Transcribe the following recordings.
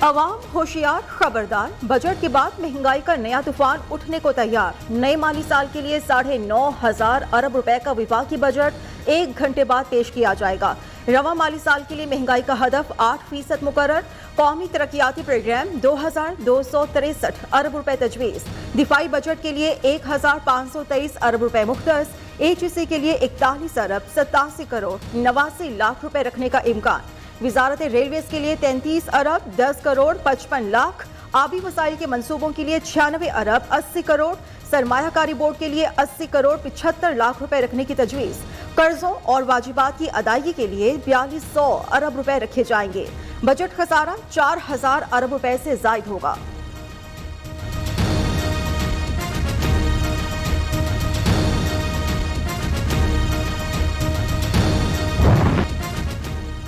अवाम होशियार खबरदार, बजट के बाद महंगाई का नया तूफान उठने को तैयार। नए माली साल के लिए 9,500 अरब रुपए का विफाकी बजट 1 घंटे बाद पेश किया जाएगा। रवा माली साल के लिए महंगाई का हदफ 8% मुकर्रर। कौमी तरक्याती प्रोग्राम 2,263 अरब रुपए तजवीज़। दिफाई बजट के लिए 1,523 अरब रुपए मुख्तस। HEC के लिए 41 अरब 87 करोड़ 89 लाख रुपए रखने का इम्कान। वजारत रेलवेज के लिए 33 अरब 10 करोड़ 55 लाख। आबी वसाइल के मंसूबों के लिए 96 अरब 80 करोड़। सरमायाकारी बोर्ड के लिए 80 करोड़ 75 लाख रुपए रखने की तजवीज़। कर्जों और वाजिबात की अदायगी के लिए 4200 अरब रुपए रखे जाएंगे। बजट खसारा 4,000 अरब रुपए से जायद होगा।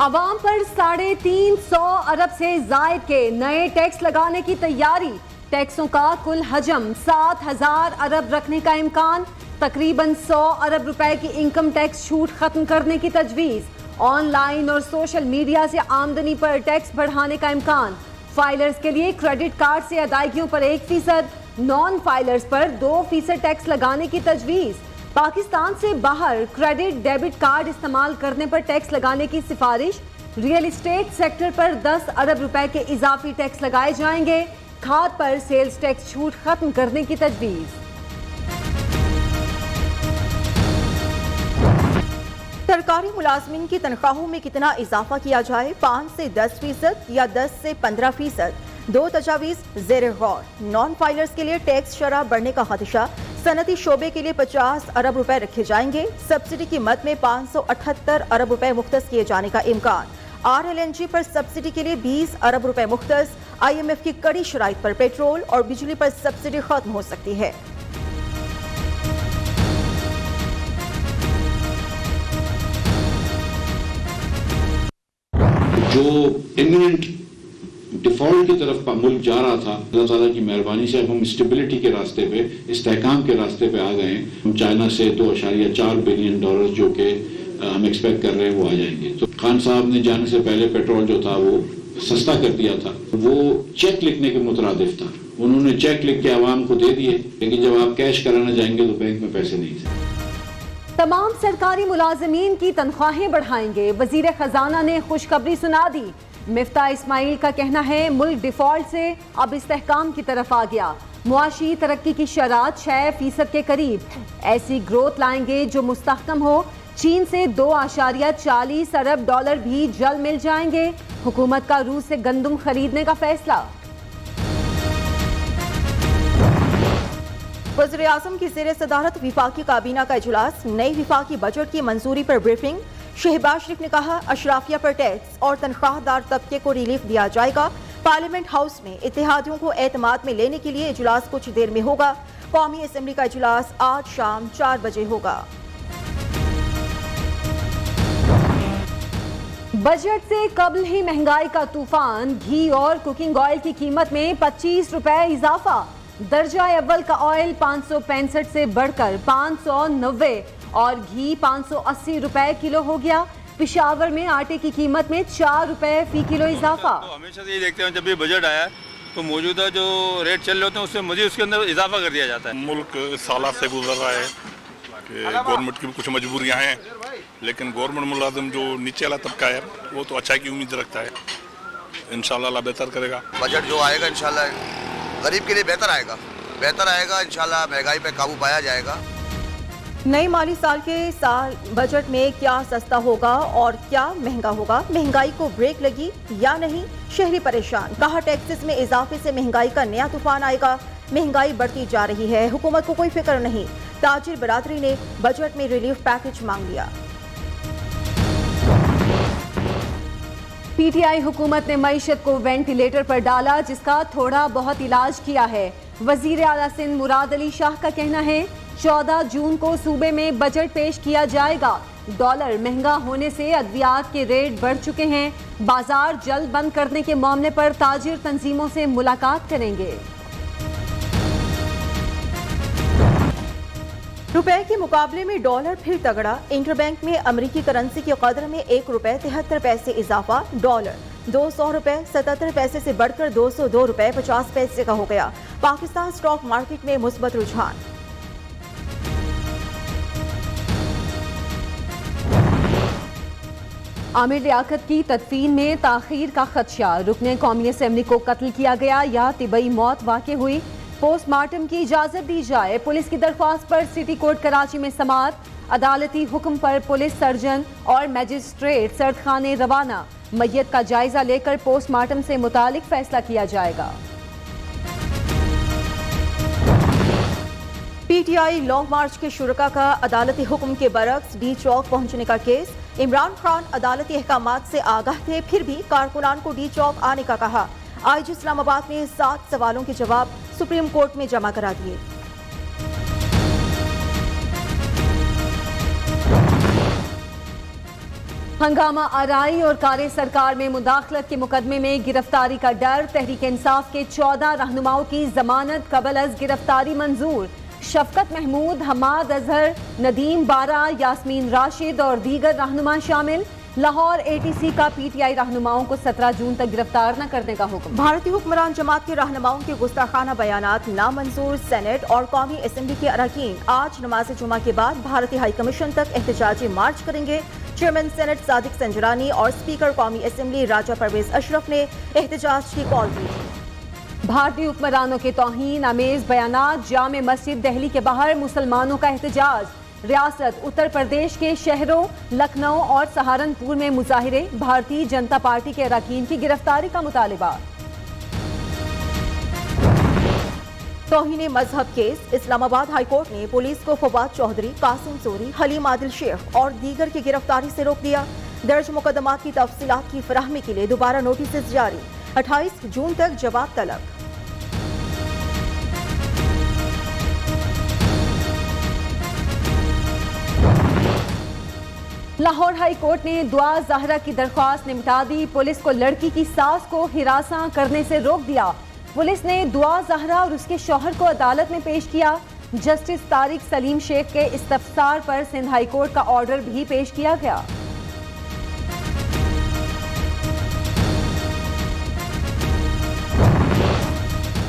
अवाम पर 350 अरब से जायद के नए टैक्स लगाने की तैयारी। टैक्सों का कुल हजम 7,000 अरब रखने का इम्कान। तकरीबन 100 अरब रुपए की इनकम टैक्स छूट खत्म करने की तजवीज़। ऑनलाइन और सोशल मीडिया से आमदनी पर टैक्स बढ़ाने का इम्कान। फाइलर्स के लिए क्रेडिट कार्ड से अदायगियों पर 1%, नॉन फाइलर्स पर 2% टैक्स लगाने की तजवीज़। पाकिस्तान से बाहर क्रेडिट डेबिट कार्ड इस्तेमाल करने पर टैक्स लगाने की सिफारिश। रियल एस्टेट सेक्टर पर 10 अरब रुपए के इजाफी टैक्स लगाए जाएंगे। खाद पर सेल्स टैक्स छूट खत्म करने की तजवीज़। सरकारी मुलाजमीन की तनख्वाहों में कितना इजाफा किया जाए, 5 से 10% या 10 से 15%? 2 तजावीज़ ज़ेर गौर। नॉन फाइलर्स के लिए टैक्स शरह बढ़ने का खदशा। सनती शोबे के लिए 50 अरब रुपए रखे जाएंगे। सब्सिडी की मद में 578 अरब रुपए मुख्तस किए जाने का इम्कान। RLNG पर सब्सिडी के लिए 20 अरब रुपए मुख्तस। IMF की कड़ी शराइत पर पेट्रोल और बिजली पर सब्सिडी खत्म हो सकती है। जो इमिनेंट डिफॉल्ट की तरफ मुल्क जा रहा था, अल्लाह ताला की मेहरबानी से अब हम स्टेबिलिटी के रास्ते पे, इस्तेहकाम के रास्ते पे आ गए हैं। हम चाइना से $2.4 बिलियन जो कि हम एक्सपेक्ट कर रहे हैं वो आ जाएंगे। तो खान साहब ने जाने से पहले पेट्रोल जो था वो सस्ता कर दिया था। वो चेक लिखने के मुतरादिफ था। उन्होंने चेक लिख के आवाम को दे दिए, लेकिन जब आप कैश कराना जाएंगे तो बैंक में पैसे नहीं थे। तमाम सरकारी मुलाजमीन की तनख्वाहें बढ़ाएंगे। वजीर खजाना ने खुशखबरी सुना दी। मिफ्ता इस्माइल का कहना है मुल्क डिफॉल्ट से अब इस्तेहकाम की तरफ आ गया। मुआशी तरक्की की शरह 6% के करीब। ऐसी ग्रोथ लाएंगे जो मुस्तहकम हो। चीन से $2.40 अरब भी जल्द मिल जाएंगे। हुकूमत का रूस से गंदम खरीदने का फैसला। वज़ीर आज़म की ज़ेर सदारत विफाकी काबीना का इजलास। नई विफाकी बजट की मंजूरी पर ब्रीफिंग। शहबाज शरीफ ने कहा अशराफिया पर टैक्स और तनख्वाहदार तबके को रिलीफ दिया जाएगा। पार्लियामेंट हाउस में इत्तेहादियों को एतमाद में लेने के लिए इजलास कुछ देर में होगा। कौमी असम्बली का इजलास आज शाम 4 बजे होगा। बजट से कबल ही महंगाई का तूफान। घी और कुकिंग ऑयल की कीमत में 25 रुपए इजाफा। दर्जा अव्वल का ऑयल 565 से बढ़कर 590 और घी 580 रुपए किलो हो गया। पिशावर में आटे की कीमत में 4 रुपए फी किलो इजाफा। तो हमेशा से ये देखते हैं जब भी बजट आया तो मौजूदा जो रेट चल रहे होते हैं उससे मजीद उसके अंदर इजाफा कर दिया जाता है। मुल्क सालात से गुजर रहा है कि गवर्नमेंट की भी कुछ मजबूरियां हैं, लेकिन गवर्नमेंट मुलाजिम जो नीचे वाला तबका है वो तो अच्छाई की उम्मीद रखता है। इंशाल्लाह अल्लाह बेहतर करेगा। बजट जो आएगा इंशाल्लाह गरीब के लिए बेहतर आएगा। इंशाल्लाह महंगाई पे काबू पाया जाएगा। नए माली साल के बजट में क्या सस्ता होगा और क्या महंगा होगा? महंगाई को ब्रेक लगी या नहीं? शहरी परेशान। कहा टैक्सेस में इजाफे से महंगाई का नया तूफान आएगा। महंगाई बढ़ती जा रही है, हुकूमत को कोई फिक्र नहीं। ताजिर बरादरी ने बजट में रिलीफ पैकेज मांग लिया। PTI हुकूमत ने मईशत को वेंटिलेटर पर डाला, जिसका थोड़ा बहुत इलाज किया है। वजीर आला सिंध मुराद अली शाह का कहना है 14 जून को सूबे में बजट पेश किया जाएगा। डॉलर महंगा होने से अद्वियात के रेट बढ़ चुके हैं। बाजार जल्द बंद करने के मामले पर ताजिर तंजीमों से मुलाकात करेंगे। रुपए के मुकाबले में डॉलर फिर तगड़ा। इंटरबैंक में अमरीकी करेंसी की कदर में 1 रुपए 73 पैसे इजाफा। डॉलर 200 रुपए 77 पैसे से बढ़कर 202 रुपए 50 पैसे का हो गया। पाकिस्तान स्टॉक मार्केट में मुस्बत रुझान। आमिर लियाकत की तदफीन में ताखीर का खदशा, रुकने कौमी असम्बली को कत्ल किया गया या तिबई मौत वाक़ हुई, पोस्टमार्टम की इजाज़त दी जाए। पुलिस की दरख्वास्त पर सिटी कोर्ट कराची में समाअत, अदालती हुक्म पर पुलिस सर्जन और मजिस्ट्रेट सर्दखाने रवाना। मैयत का जायजा लेकर पोस्टमार्टम से मुतालिक फैसला किया जाएगा। पीटीआई लॉन्ग मार्च के शुरका का अदालती हुक्म के बरक्स डी चौक पहुंचने का केस। इमरान खान अदालती अहकामात से आगाह थे, फिर भी कारकुनान को डी चौक आने का कहा। आईजी इस्लामाबाद ने 7 सवालों के जवाब सुप्रीम कोर्ट में जमा करा दिए। हंगामा आराई और कार्य सरकार में मुदाखलत के मुकदमे में गिरफ्तारी का डर। तहरीक इंसाफ के 14 रहनुमाओं की जमानत कबल अज गिरफ्तारी मंजूर। शफकत महमूद, हमाद अजहर, नदीम बारा, यास्मीन राशिद और दीगर रहनुमा शामिल। लाहौर एटीसी का पीटीआई रहनुमाओं को 17 जून तक गिरफ्तार न करने का हुक्म। भारतीय हुक्मरान जमात के रहनुमाओं के गुस्ताखाना बयानात नामंजूर। सेनेट और कौमी असम्बली के अरकान आज नमाज जुमा के बाद भारतीय हाई कमीशन तक एहतजाजी मार्च करेंगे। चेयरमैन सेनेट सादिक संजरानी और स्पीकर कौमी असम्बली राजा परवेज अशरफ ने एहतजाज की कॉल दी। भारतीय हुक्मरानों के तौहीन आमेज बयानात। जामे मस्जिद दिल्ली के बाहर मुसलमानों का एहतजाज। रियासत उत्तर प्रदेश के शहरों लखनऊ और सहारनपुर में मुजाहिरे। भारतीय जनता पार्टी के अरकान की गिरफ्तारी का मुतालिबा। तौहीन मजहब केस। इस्लामाबाद हाई कोर्ट ने पुलिस को फवाद चौधरी, कासिम सोरी, हलीम आदिल शेख और दीगर की गिरफ्तारी से रोक दिया। दर्ज मुकदमात की तफसीलात की फराहमी के लिए दोबारा नोटिस जारी। 28 जून तक जवाब तलब। लाहौर हाई कोर्ट ने दुआ ज़हरा की दरख्वास्त निपटा दी। पुलिस को लड़की की सास को हिरासा करने से रोक दिया। पुलिस ने दुआ ज़हरा और उसके शौहर को अदालत में पेश किया। जस्टिस तारिक सलीम शेख के इस्तफसार पर सिंध हाई कोर्ट का ऑर्डर भी पेश किया गया।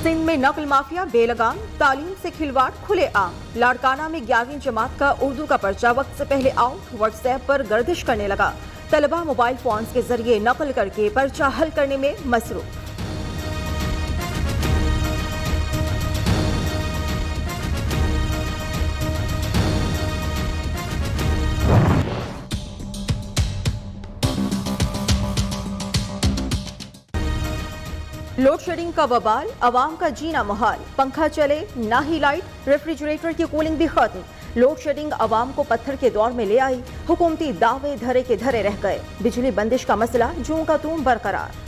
सिंध में नकल माफिया बेलगाम, तालीम से खिलवाड़ खुलेआम। लाड़काना में 11वीं जमात का उर्दू का पर्चा वक्त से पहले आउट। व्हाट्सएप पर गर्दिश करने लगा। तलबा मोबाइल फोन्स के जरिए नकल करके पर्चा हल करने में मसरूफ। लोड शेडिंग का बवाल, अवाम का जीना मुहाल। पंखा चले ना ही लाइट, रेफ्रिजरेटर की कूलिंग भी खत्म। लोड शेडिंग अवाम को पत्थर के दौर में ले आई। हुकूमती दावे धरे के धरे रह गए। बिजली बंदिश का मसला जूं का तूं बरकरार।